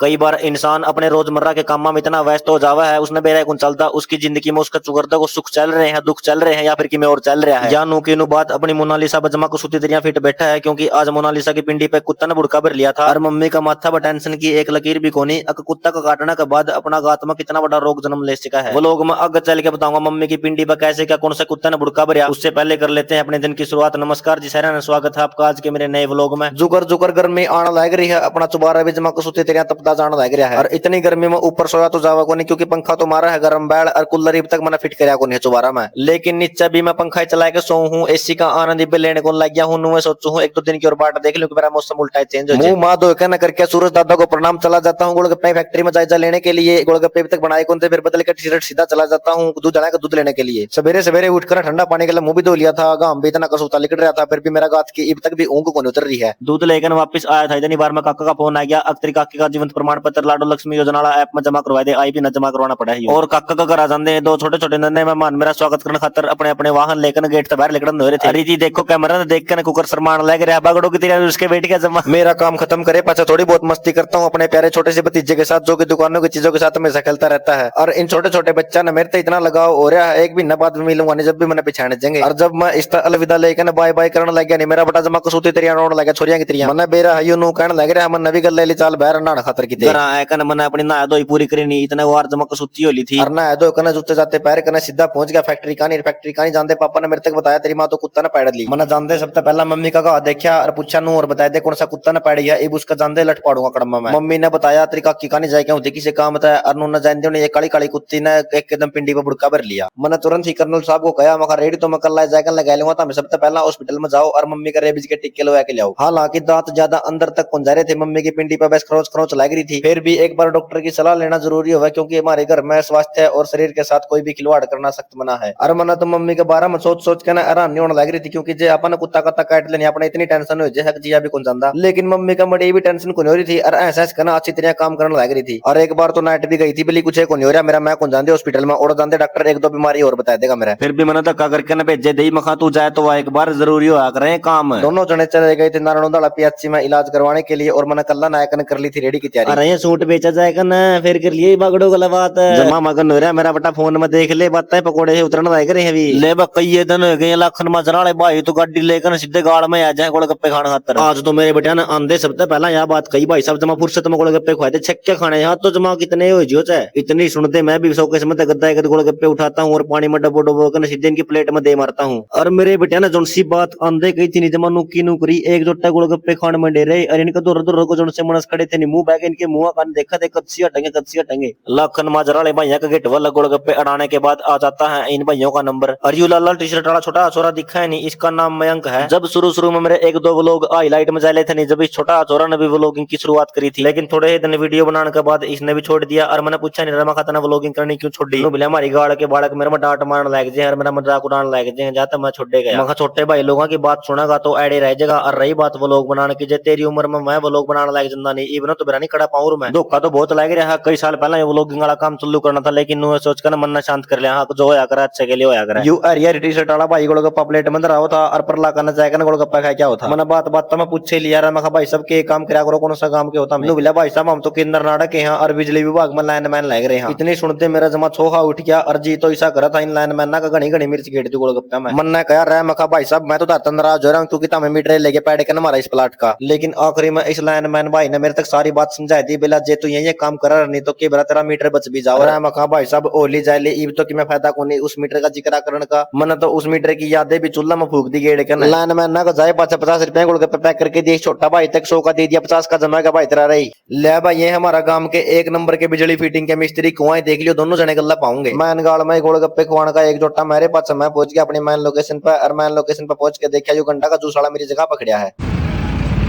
कई बार इंसान अपने रोजमर्रा के कामों में इतना व्यस्त हो जावा है उसने बेरा कौन चलता उसकी जिंदगी में उसका चुकरदा को सुख चल रहे हैं दुख चल रहे हैं या फिर किमें और चल रहा है। जानू की नु बात अपनी मोनालिसा बजमा को सुती तरिया फिट बैठा है क्योंकि आज मोनालिसा की पिंडी पे कुत्ता ने बुड़का भर लिया था और मम्मी का माथा पर टेंशन की एक लकीर भी कोनी। कुत्ता का काटने के बाद अपना गात में कितना बड़ा रोग जन्म ले चुका है वो लोग मैं आगे चल के बताऊंगा मम्मी की पिंडी पर कैसे क्या कौन सा कुत्ता ने बुड़का भरिया। उससे पहले कर लेते हैं अपने दिन की शुरुआत। नमस्कार जी सारा स्वागत है आपका आज के मेरे नए व्लॉग में। जुकर जुकर गर्मी आने लग रही है अपना चुबारा भी जमा को सुती तेरिया तपदा जाने लग रहा है और इतनी गर्मी में ऊपर सोया तो जावा को नहीं क्योंकि पंखा तो मारा है गर्म बैल और कूलर अब तक मैंने फिट कराया को नहीं चुबारा में। लेकिन नीचे भी मैं पंखा चला के सो हूँ एसी का आनंद भी लेने को लग गया हूँ। सोचू हूँ एक दो दिन की और बाट देख लूं कि मेरा मौसम उल्टा चेंज हो जाए। माँ धो के न करके सूरज दादा को प्रणाम चला जाता हूँ। गोलगप्पे फैक्ट्री में जायजा लेने के लिए गोलगप्पे अभी तक बनाए कौन थे फिर बदल के टी शर्ट सीधा चला जाता हूँ दूध का दूध लेने के लिए। सवेरे सवेरे उठकर ठंडा पानी के लिए मुंह भी धो लिया था गांव भी इतना कसूता लिकट रहा था फिर भी मेरा गात की अब तक भी ऊँग को नहीं उतर रही है। दूध लेकर वापस आया था इतनी बार में काका का फोन आ गया अब तेरी काकी का जीवन प्रमाण पत्र लाडो लक्ष्मी योजना ऐप में जमा करवा दे आई भी न जमा करवाना पड़ा है और काका का घर आ जाते दो छोटे छोटे नन्हे मेहमान मेरा स्वागत करने खातर अपने अपने वाहन लेकर गेट से बाहर निकलन हो रहे थे। अरे जी देखो कैमरा देख कर कुकर सरमान लग रहा है बागड़ो की तरह उसके बेटी का जमा। मेरा काम खत्म करे पाछा थोड़ी बहुत मस्ती करता हूँ अपने प्यारे छोटे से भतीजे के साथ जो कि दुकानों की चीजों के साथ हमेशा खेलता रहता है और इन छोटे छोटे बच्चा ने मेरे से इतना लगाव हो रहा है एक भी न बाद में मिलूंगा नहीं जब भी मैंने पिछाने जाएंगे और जब मैं इस अलविदा लेकर बाय बाय करने लग गया नहीं मेरा बटा जमा कसूती तेरिया रोड लगा छोरियां की तेरिया मैंने बेरा है यूं कहने लग रहा है मन नवी गल ले ली चाल बाहर नहाने खातर की तेरा है कने मैंने अपनी नहा धोई पूरी करी नहीं इतने वार जमा कसूती होली थी और नहा धो कने जूते जाते पैर कने सीधा पहुंच गया फैक्ट्री कहानी जानते पापा ने मेरे तक बताया तेरी मां तो कुत्ता ने पैड़ ली मैंने जानते सबसे पहला मम्मी का घाव देखा और पूछा नू और बताया दे कौन सा कुत्ता ने पैड़ी है अब उसका जानते लट पाड़ूंगा कड़मा में। मम्मी ने बताया तेरी काकी कहानी जाए क्यों देखी से काम था और न जानते ने ये काली काली कुत्ती ने एकदम पिंडी पर बुड़का भर लिया। मैंने तुरंत ही कर्नल साहब को कहा मखा रेडी तो मैं कल जाकर लगा लूंगा तो सबसे पहला हॉस्पिटल में जाओ और मम्मी का रेबीज के टिक्के लगा के लाओ। हालांकि दांत ज्यादा अंदर तक पहुंच जा रहे थे मम्मी की पिंडी पर बस खरोच खरोच लग रही थी फिर भी एक बार डॉक्टर की सलाह लेना जरूरी होगा क्योंकि हमारे घर में स्वास्थ्य और शरीर के साथ कोई भी खिलवाड़ करना सख्त मना है। और मना तो मम्मी के बारे में सोच सोच के ना हैरान नहीं होने लग रही थी क्योंकि जे अपन कुत्ता कत्ता काट लेने अपने इतनी टेंशन हो जाए जिया भी कौन जानता लेकिन मम्मी का मड़ी भी टेंशन को नहीं हो रही थी और ऐसा करना अच्छी तरह काम करने लग रही थी। और एक बार तो नाइट भी गई थी बली कुछ को नहीं हो रहा मेरा मैं कौन जानते हॉस्पिटल में और जानते डॉक्टर एक दो बीमारी और बता देगा मेरा फिर भी मैंने धक्का करके न भेजे दे मखा तू जाए तो एक बार जरूरी हो करे काम। दोनों जने चले गए थे नारायणोंदा पीएचसी में इलाज करवाने के लिए और मैंने कल्ला नायक ने कर ली थी रेडी की तैयारी। अरे सूट बेचा जाएगा ना फिर कर लिए बागड़ो गला बात जमा मगन हो रहा मेरा बेटा फोन में देख ले बात पकौड़े से उतरने लग रहे हैं ले कई दिन हो गए लाखन में चला भाई तो गाड़ी लेकर सीधे गाड़ में आ जाए गोलगप्पे खाने खातर। आज तो मेरे बेटा ने आंधे सबसे पहला यह बात कही भाई साहब जमा फुर्सत में गोलगप्पे खुआते छक्के खाने यहाँ तो जमा कितने हो जो चाहे इतनी सुनते मैं भी सौ किस्मत गद्दा एक गोलगप्पे उठाता हूँ और पानी में डबो डबो कर सीधे इनकी प्लेट में दे मारता हूँ। और मेरे बेटा ने जोन सी बात आंधे कही थी जमा नुकी नुकरी एक जोटा गोलगप्पे खाने में डे रहे और इनका दूर दूर को जोन से मनस खड़े थे मुंह बैग इनके मुंह कान देखा देख कच्ची हटेंगे लाखन माजरा भैया का गेट वाला गोलगप्पे अड़ाने के बाद आ जाता है इन भाइयों का नंबर। और यू लाल टी शर्ट वाला छोटा छोरा दिखा है नहीं इसका नाम मयंक है। जब शुरू में मेरे एक दो व्लॉग हाईलाइट में जाए थे नहीं जब इस छोटा छोरा ने भी व्लॉगिंग की शुरुआत करी थी लेकिन थोड़े ही दिन वीडियो बनाने के बाद इसने भी छोड़ दिया और मैंने पूछा नहीं रमा खाता व्लॉगिंग करनी क्यों छोड़ी बोले हमारी गाड़ के बालक मेरे में डांट मारने लग जाए और मेरा मजाक उड़ाने लग जाए जाता मैं छोड़े गया मैं छोटे भाई लोगों की बात सुनेगा तो एडे रह जाएगा। और रही बात व्लॉग बनाने की तेरी उम्र में मैं व्लॉग बनाने लग जिंदा नहीं इवन तो मेरा नहीं कड़ा पाऊँ मैं धोखा तो बहुत लग रहा है कई साल पहले ये व्लॉगिंग वाला काम चालू करना था लेकिन सोचकर मन शांत कर लिया जो होया करा अच्छे के लिए होया करा। यू अरियर टी शर्ट वाला भाई गोलगप्पा प्लेट में रहा था और परला करना चाहेगा गोलगप्पा खाया क्या होता मैंने बात मैं पूछे लिया मैं भाई सब के काम करा करो कौन सा काम के होता मैंने बोला भाई साहब हम तो केंद्र नाटक के यहाँ और बिजली विभाग में लाइनमैन लग रहे हैं। इतनी सुनते मेरा जमा छोहा उठ गया और जी तो ऐसा करा था इन लाइनमैन का घनी घनी मिर्च गेट दी गोलगप्पा में मन ने कहा रहा मैं भाई साहब मैं तो नाराज हो रहा हूँ क्योंकि तमें मीटर लेके पैड के मारा इस प्लाट का। लेकिन आखिरी में इस लाइनमैन भाई ने मेरे तक सारी बात समझाई थी बेला जे तू ये काम करा नहीं तो के बरा तेरा मीटर बच भी जाओ रहा मैं भाई साहब ओली जाए इब तो कि मैं फायदा को नहीं उस मीटर का जिक्र करने का मन तो उस मीटर की यादें भी चूल्हा में फूक दी गेड़ के लाइनमैन ना जाए 50 गोलगप्पे पैक करके दिए छोटा भाई तक 100 का दे दिया 50 का जमा का भाई तेरा रही ले भाई ये हमारा गांव के एक नंबर के बिजली फिटिंग के मिस्त्री कुआं देख लियो दोनों जने गल्ला पाऊंगे। मैन गाड़ में गोलगप्पे खुआने का एक जोटा मेरे पास मैं पहुंच गया अपनी मैन लोकेशन पर और मैन लोकेशन पर पहुंच के देखा यो घंटा का जूस वाला मेरी जगह पकड़िया है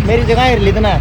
मेरी जगह हिर ली इतना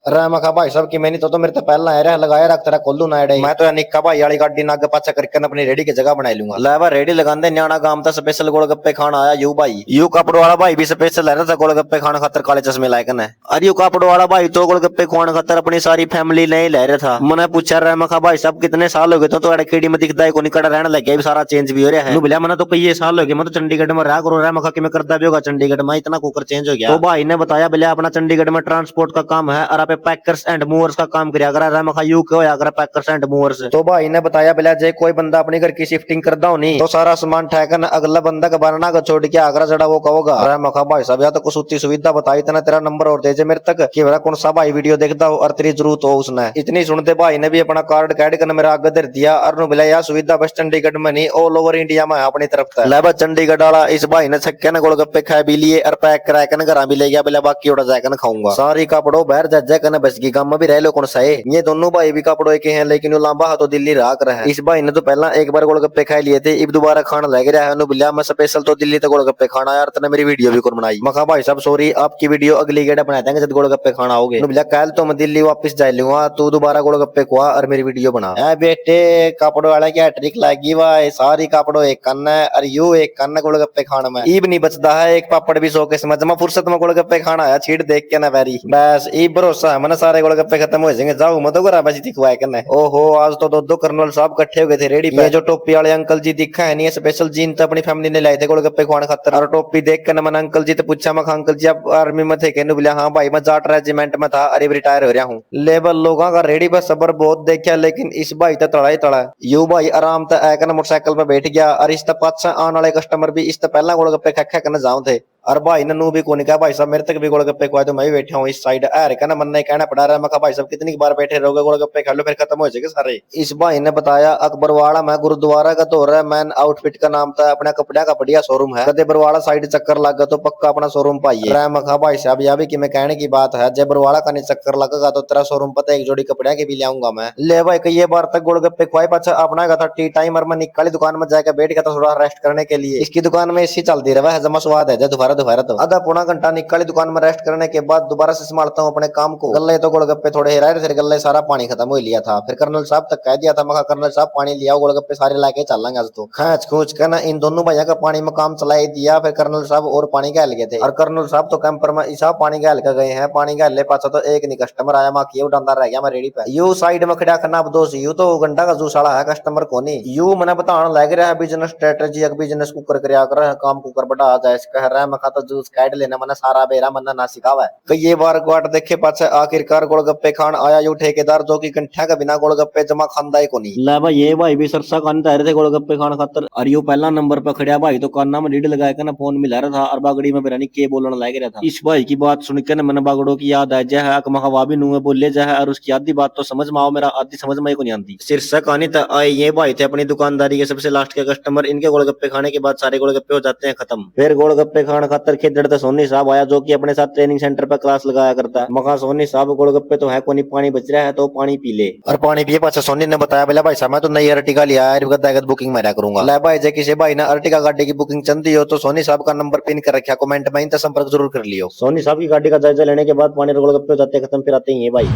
रामा भाई सब की मैंने तो मेरे तो पहला है लगाया रख तेरा कोल्लू ना मैं तो निक्का भाई वाली गाड़ी नाग पाछा करके अपनी रेडी की जगह बना लूंगा। लावा रेडी लगाते न्याणा गांव था स्पेशल गोलगप्पे खाना आया यू भाई यू कपड़ो वाला भाई भी स्पेशल रह रहा था गोलगप्पे खाने खातर काले चश्मे लायक ने और यू कपड़ो वाला भाई तो गोलगप्पे खाने खातर अपनी सारी फैमिली नहीं ले रहा था। मैंने पूछा रामा भाई सब कितने साल हो गए तो खेड़ी में दिखता है को निकट रहने लग गया सारा चेंज भी हो रहा है बोलिया मैंने तो कई साल हो गए मैं तो चंडीगढ़ में रहा करो रहा मैं करता भी होगा चंडीगढ़ में इतना कुकर चेंज हो गया। तो भाई ने बताया बोले अपना चंडीगढ़ में ट्रांसपोर्ट का काम है और आप पे पैकर्स एंड मूवर्स का काम किया करा रहा मखा यू क्या होया पैकर्स एंड मूवर्स। तो भाई ने बताया बिला जे कोई बंदा अपने घर की शिफ्टिंग करदा हो नहीं तो सारा सामान ठहकन अगला बंदा का बनना का छोड़ के आगरा जड़ा वो कहोगा। अरे मखा भाई साहब या तो कुछ सुविधा बताई तना तेरा नंबर और दे जे मेरे तक कि मेरा कौन सा भाई वीडियो देखता हो और तेरी जरूरत हो उसने। इतनी सुनते भाई ने भी अपना कार्ड कैड कर मेरा आगे धर दिया और नु बिला यह सुविधा बस चंडीगढ़ में नहीं ऑल ओवर इंडिया में अपनी तरफ तक लेबा चंडीगढ़ वाला इस भाई ने छक्के न गोलगप्पे खाए भी लिए और पैक करा के घर भी ले गया बिला बाकी उड़ा जाकर खाऊंगा सारी कपड़ों बाहर जज्जा कने बस की काम में भी रह लो कौन सा है। ये दोनों भाई भी कपड़ों के हैं लेकिन वो लंबा हाथों दिल्ली रहा कर है। इस भाई ने तो पहला एक बार गोलगप्पे खाए लिए थे अब दोबारा खाना लग रहा है बिल्ला मैं स्पेशल तो दिल्ली तक गोलगप्पे खाना यार तने मेरी वीडियो भी कर बनाई। मखा भाई साहब सॉरी आपकी वीडियो अगली गेड़ा बना देंगे जब गोलगप्पे खाना आओगे बिल्ला कल तो मैं दिल्ली वापस जा लूंगा तू दोबारा गोलगप्पे खुआ और मेरी वीडियो बना। ए बेटे कपड़ों वाला क्या ट्रिक लगी भाई सारी कपड़ों एक कन्न है और यू एक कन्न गोलगप्पे खाना में ईब नहीं बचता है एक पापड़ भी सो के समझ मैं फुर्सत में गोलगप्पे खाना है छीट देख के ना बैरी बस ई भरोसा है मैंने सारे गोलगप्पे खत्म हो जाएंगे जाओ मत करा बस दिखवाए करना। ओहो आज तो दो कर्नल साहब इकट्ठे हो गए थे रेडी पे जो टोपी वाले अंकल जी दिखा है नहीं स्पेशल जीन तो अपनी फैमिली ने लाए थे गोलगप्पे खाने खातर और टोपी देख के मैंने अंकल जी तो पूछा मैं अंकल जी आप आर्मी में थे कहने बोला हाँ भाई मैं जाट रेजिमेंट में था अरे रिटायर हो रहा हूँ। लेबर लोगों का रेडी पर सबर बहुत देखा लेकिन इस भाई तो तड़ा ही तड़ा यू भाई आराम से आकर मोटरसाइकिल पे बैठ गया और इस पास आने वाले कस्टमर भी इस पहला गोलगप्पे खा करने जाऊं थे और भाई ने भी कौन कहा भाई साहब मेरे तक भी गोलगप्पे खुआए तो मैं भी बैठा हूँ इस साइड एर कहना मन ने कहना पड़ा रहा मैं भाई साहब कितनी बार बैठे रहोगे गोलगप्पे खा लो फिर खत्म हो जाएगा सारे। इस भाई ने बताया अकबरवाड़ा में गुरुद्वारा का दौर है मैन आउटफिट का नाम था अपना कपड़े का बढ़िया शोरूम है कदे बरवाड़ा साइड चक्कर लगा तो पक्का अपना शोरूम पाइए रहा मखा भाई साहब यह भी कि मैं कहने की बात है जब बरवाड़ा का नहीं चक्कर लगेगा तो तेरा शोरूम पता एक जोड़ी कपड़े की भी लाऊंगा मैं। ले भाई कई बार तक गोलगप्पे खुआए पाछा अपना का था टी टाइम और मैं निकाली दुकान में जाकर बैठ गया था थोड़ा रेस्ट करने के लिए। इसकी दुकान में इसी चलती रहा है जमा स्वाद है दोबारा दोबारा तो आधा पौना घंटा निकाली दुकान में रेस्ट करने के बाद दोबारा से संभालता हूँ अपने काम को। गल्ले तो गोलगप्पे थोड़े हिराए फिर गल्ले सारा पानी खत्म हो लिया था फिर कर्नल साहब तक कह दिया था मैं कर्नल साहब पानी लिया गोलगप्पे सारे लाके चल लेंगे आज तो खींच खूंच कर ना इन दोनों भैया का पानी में काम चला दिया फिर कर्नल साहब और पानी गैल गए थे और कर्नल साहब तो कैंपर में ईसा पानी गैल कर गए हैं। पानी गैल ले पासा तो एक नहीं कस्टमर आया माँ की डांदा रह गया मैं रेडी पे यू साइड में खड़ा करना अब दोस्त यू तो घंटा का जूस वाला है कस्टमर को नहीं यू मैंने बताना लग रहा है बिजनेस स्ट्रेटेजी बिजनेस कुकर कर काम कुकर बढ़ा जाए कह रहा है मैं खाता जूस काट लेना मैंने सारा बेरा मन्ना ना सिखावा है कई बार क्वाट देखे पाछे आखिरकार गोलगप्पे खान आया यू ठेकेदार जो की कंठा का बिना गोलगप्पे जमा खांदा ही को नहीं। ला भाई ये भाई भी सरसा कान तैयार थे गोलगप्पे खान खातर और यू पहला नंबर पर खड़ा भाई तो काना में लीड लगाया कर ना फोन मिला रहा था और बागड़ी में बिरानी के बोलने लग रहा था। इस भाई की बात सुनकर ना मैंने बागड़ों की याद आ जाए मखवा भी नू बोले जाए और उसकी आधी बात तो समझ में आओ मेरा आधी समझ में को नहीं आती। शीर्षक आनी था आए ये भाई थे अपनी दुकानदारी के सबसे लास्ट के कस्टमर इनके गोलगप्पे खाने के बाद सारे गोलगप्पे हो जाते हैं खत्म। फिर गोलगप्पे खान खातर खेदड़ सोनी साहब आया जो की अपने साथ ट्रेनिंग सेंटर पर क्लास लगाया करता है। मखा सोनी साहब गोलगप्पे तो है कोनी पानी बच रहा है तो पानी पी ले और पानी पिए पाछा सोनी ने बताया बोला भाई साहब मैं तो नई अर्टिगा लिया है बुकिंग मैं करूंगा। ले भाई जे किसी भाई ने अर्टिगा गाड़ी की बुकिंग चलती हो तो सोनी साहब का नंबर पिन कर रखा कमेंट में इनसे संपर्क जरूर कर लियो। सोनी साहब की गाड़ी का जायजा लेने के बाद पानी गोलगप्पे जाते खत्म फिर आते ही है भाई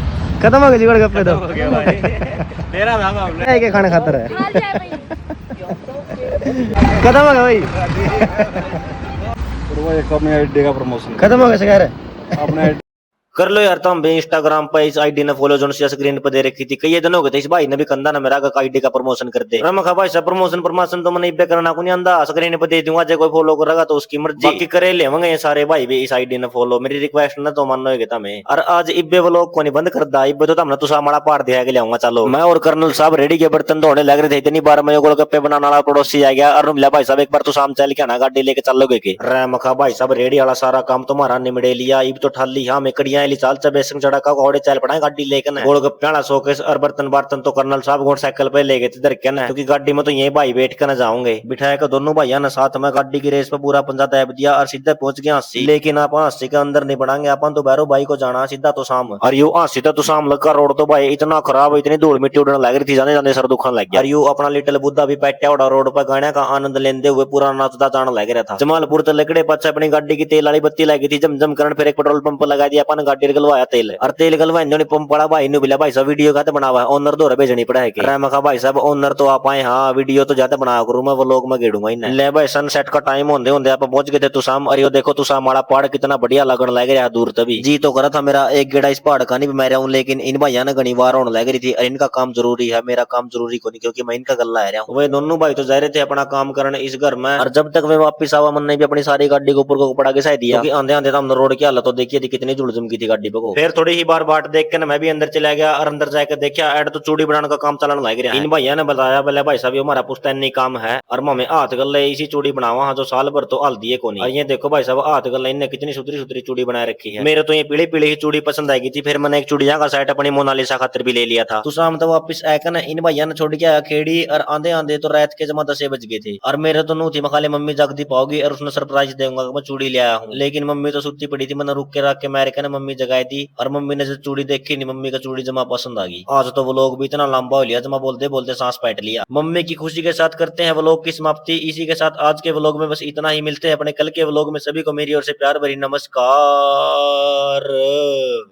खत्म हो गए गोलगप्पे तो तेरा नाम हमने के खाने खातर है खत्म हो गया भाई अपने आईडी का प्रमोशन खत्म हो गया अपने कर लो यार तुम भी इंस्टाग्राम पे इस आईडी ने फॉलो जो स्क्रीन पे दे रखी थी कई दिन हो गए थे इस भाई ने भी कंधा ना मेरा आईडी का प्रमोशन कर दे रहा भाई सब प्रमोशन तो मैंने इब्बे करना को नहीं आंदा स्क्रीन पे दे दूंगा जो कोई फॉलो करेगा तो उसकी मर्जी बाकी करे लेवंगे ये सारे भाई भी इस आईडी ने फॉलो मेरी रिक्वेस्ट ना तो मानो है तमें और आज इब्बे व्लॉग को नहीं बंद कर दा इब्बे तो तुमने तुसा माड़ा पार दिया के लियाऊंगा चलो मैं और कर्नल साहब रेडी के बर्तन धोने लग रहे थे इतनी बार मैं गोलगप्पे बनाने वाला पड़ोसी आ गया और मिला भाई साहब एक बार तो शाम चल के आना गाड़ी लेके चलोगे के मखा भाई साहब रेडी वाला सारा काम तुम्हारा निमड़े लिया इब तो ठाली हाँ मेकड़िया चाल बेसन चढ़ा का घोड़े चल पड़ा गाड़ी लेकर गोलगप्पे वाला शोकेस और बर्तन बर्तन तो कर्नल साहब मोटरसाइकिल पे ले गए थे दरके ना क्योंकि गाड़ी में तो यही भाई बैठ कर न जाओगे बिठाया कर दोनों भाइयों ने साथ में गाड़ी की रेस पे पूरा पंजा दैब दिया और सीधे पहुंच गया हांसी लेकिन आप हांसी के अंदर नहीं बढ़ाएंगे अपन तो बैरो भाई को जाना सीधा तो शाम और यू हांसी तो शाम लगा रोड तो भाई इतना खराब इतनी धूल मिट्टी उड़ने लग रही थी जाने जाने सर दुखन लग गया और यू अपना लिटिल बुद्धा भी पैट्या उड़ा रोड पर गाने का आनंद लेते हुए पूरा नाचता जाने लग रहा था। जमालपुर तो लकड़े पाछे अपनी गाड़ी की तेल वाली बत्ती लगी थी जम करण फिर एक पेट्रोल पंप लगा दिया अपन गाड़ी गलवाया तेल और तेल गलवाई पंप पड़ा भाई ने बिला भाई साहब वीडियो का बनावा है ओनर दो भेजनी पड़ा है कि मखा भाई साहब ओनर तो आप आए हाँ वीडियो तो ज्यादा बना करूं मैं व्लॉग में गेड़ूंगा इन्हें। ले भाई सनसेट का टाइम होंदे होंदे आप पहुंच गए थे तुसाम और यो देखो तुसा हमारा पहाड़ कितना बढ़िया लगन लग रहा है दूर तभी जी तो करा था मेरा एक गेड़ा इस पहाड़ का नहीं मैं रहा हूँ लेकिन इन भाइया ने घनी बार होने लग रही थी और इनका काम जरूरी है मेरा काम जरूरी को नहीं क्योंकि मैं इनका गल्ला रहा हूँ। वे दोनों भाई तो जा रहे थे अपना काम करने इस घर में और जब तक वे वापिस आवा मन ने भी अपनी सारी गाड़ी को ऊपर को पड़ा के सह दिया क्योंकि आंधे आंधे तो हमने रोड की हालत तो देखी थी कितनी जुड़ जम की थी गाड़ी पे को। फिर थोड़ी ही बार बाट देख के ना मैं भी अंदर चला गया और अंदर जाकर देखा ऐड तो चूड़ी बनाने का काम चलन लग रहा है। इन भैया ने बताया बोले भाई साहब हमारा पुश्तैनी काम है और मम्मी हाथ गल इसी चूड़ी बनावा जो साल भर तो हल दिए को नहीं। और ये देखो भाई साहब हाथ गल इनने कितनी सुथरी सुथरी चूड़ी बना रखी है। मेरे तो ये पीली पीली ही चूड़ी पसंद आई थी। फिर मैंने एक चूड़िया का सेट अपनी मोनालिसा खातिर भी ले लिया था। तो शाम तो वापिस आकर ना इन भैया ने छोड़ के आया खेड़ी और आंधे आंधे तो रात के जमा 10 बज गए थे। और मेरे तो नू थी मखाली मम्मी जगदी पाओगी और उसने सरप्राइज देगा मैं चूड़ी ले आया हूँ। लेकिन मम्मी तो सुती पड़ी थी। मैंने रुक के रख के मार के ना मम्मी जगाई दी और मम्मी ने जो चूड़ी देखी नहीं मम्मी का चूड़ी जमा पसंद आ गई। आज तो व्लॉग भी इतना लंबा हो लिया जमा बोलते बोलते सांस पैट लिया। मम्मी की खुशी के साथ करते हैं व्लॉग की समाप्ति। इसी के साथ आज के व्लॉग में बस इतना ही। मिलते हैं अपने कल के व्लॉग में। सभी को मेरी ओर से प्यार भरी नमस्कार।